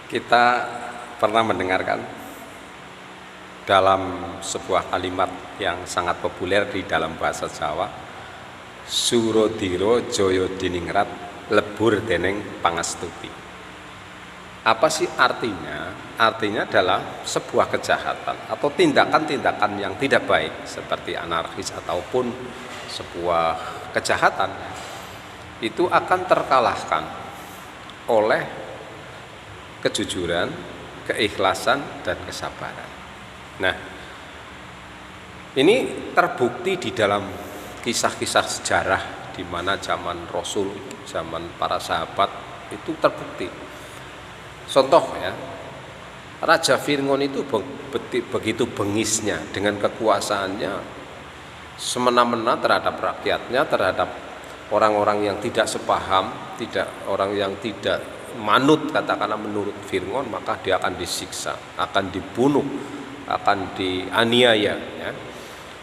Kita pernah mendengarkan dalam sebuah kalimat yang sangat populer di dalam bahasa Jawa, Surodiro Joyo Diningrat lebur deneng pangastuti. Apa sih artinya? Artinya adalah sebuah kejahatan atau tindakan-tindakan yang tidak baik seperti anarkis ataupun sebuah kejahatan itu akan terkalahkan oleh kejujuran, keikhlasan, dan kesabaran. Nah, ini terbukti di dalam kisah-kisah sejarah di mana zaman Rasul, zaman para sahabat itu terbukti. Contoh ya, Raja Fir'aun itu begitu bengisnya dengan kekuasaannya, semena-mena terhadap rakyatnya, terhadap orang-orang yang tidak sepaham, orang yang tidak manut, katakanlah menurut Fir'aun, maka dia akan disiksa, akan dibunuh, akan dianiaya ya.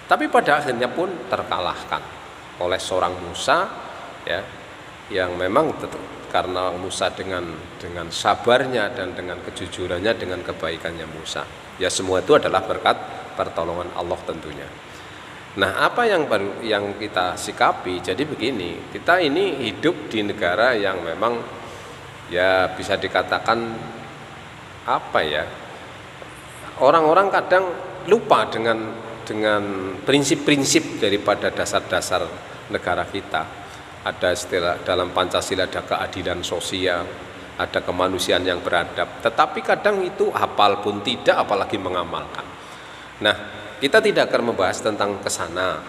Tapi pada akhirnya pun terkalahkan oleh seorang Musa ya, yang memang karena Musa dengan sabarnya dan dengan kejujurannya, dengan kebaikannya Musa, ya semua itu adalah berkat pertolongan Allah tentunya. Nah, apa yang kita sikapi? Jadi begini, kita ini hidup di negara yang memang ya bisa dikatakan apa ya, orang-orang kadang lupa dengan prinsip-prinsip daripada dasar-dasar negara kita. Ada istilah dalam Pancasila, ada keadilan sosial, ada kemanusiaan yang beradab, tetapi kadang itu hafal pun tidak, apalagi mengamalkan. Nah, kita tidak akan membahas tentang kesana,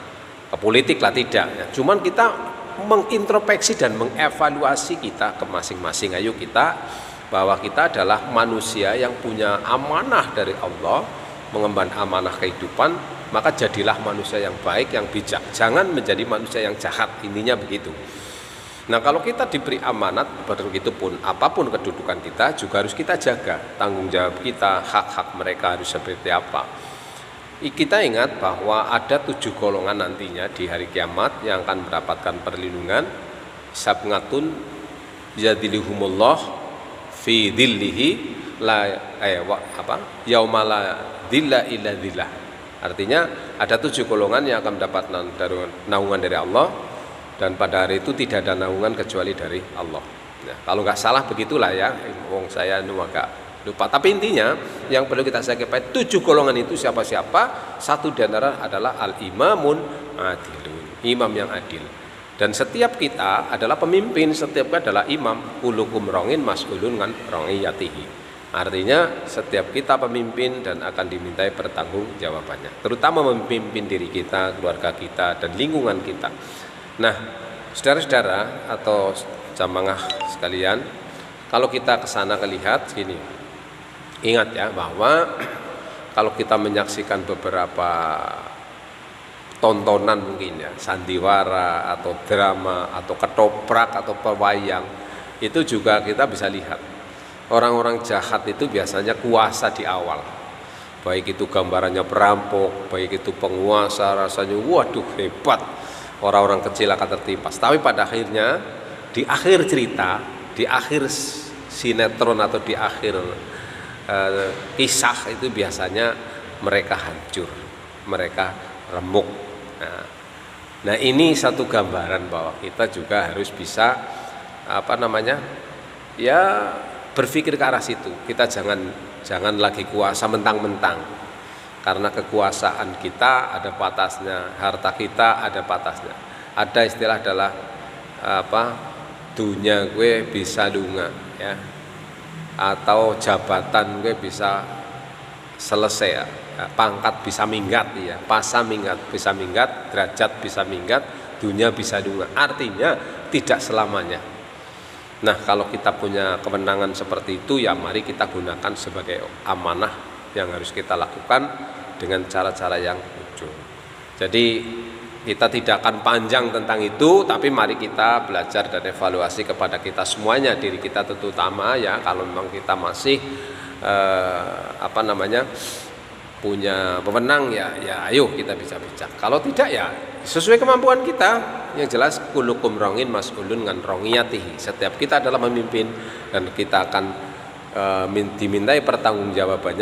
ke politik lah, tidak ya. Cuman kita mengintrospeksi dan mengevaluasi kita ke masing-masing. Ayo kita, bahwa kita adalah manusia yang punya amanah dari Allah, mengemban amanah kehidupan, maka jadilah manusia yang baik, yang bijak. Jangan menjadi manusia yang jahat, intinya begitu. Nah, kalau kita diberi amanat, begitupun apapun kedudukan kita juga harus kita jaga. Tanggung jawab kita, hak-hak mereka harus seperti apa. Kita ingat bahwa ada 7 golongan nantinya di hari kiamat yang akan mendapatkan perlindungan. Sabngatun yadilihumullah fi dhillihi yaumala dhilla illa dhillah. Artinya ada 7 golongan yang akan mendapat naungan dari Allah, dan pada hari itu tidak ada naungan kecuali dari Allah. Nah, kalau nggak salah begitulah ya, wong saya agak lupa. Tapi intinya yang perlu kita sampaikan, 7 golongan itu siapa-siapa? Satu di antara adalah al-imamun adilun, imam yang adil. Dan setiap kita adalah pemimpin, setiap kita adalah imam. Kulukum rongin mas'ulun kan rongiyatihi. Artinya setiap kita pemimpin dan akan dimintai pertanggungjawabannya, terutama memimpin diri kita, keluarga kita, dan lingkungan kita. Nah, saudara-saudara atau jamaah sekalian, kalau kita kesana lihat gini, ingat ya bahwa kalau kita menyaksikan beberapa tontonan mungkin ya, sandiwara atau drama atau ketoprak atau pewayang, itu juga kita bisa lihat orang-orang jahat itu biasanya kuasa di awal, baik itu gambarannya perampok, baik itu penguasa, rasanya waduh hebat, orang-orang kecil akan tertimpas. Tapi pada akhirnya di akhir cerita, di akhir sinetron atau di akhir kisah itu biasanya mereka hancur, mereka remuk. Nah, ini satu gambaran bahwa kita juga harus bisa ya berpikir ke arah situ. Kita jangan lagi kuasa mentang-mentang, karena kekuasaan kita ada batasnya, harta kita ada batasnya. Ada istilah adalah dunia gue bisa dunga ya, atau jabatan gue bisa selesai ya, pangkat bisa minggat ya, pasa minggat bisa minggat, derajat bisa minggat, dunia bisa dunga. Artinya tidak selamanya. Nah, kalau kita punya kemenangan seperti itu, ya mari kita gunakan sebagai amanah yang harus kita lakukan dengan cara-cara yang lucu. Jadi kita tidak akan panjang tentang itu, tapi mari kita belajar dan evaluasi kepada kita semuanya, diri kita terutama ya. Kalau memang kita masih punya pemenang ya ayo kita bisa bijak. Kalau tidak ya sesuai kemampuan kita. Yang jelas kulukum rongin mas'ulun ngan rongiyatihi. Setiap kita adalah memimpin dan kita akan dimintai pertanggungjawabannya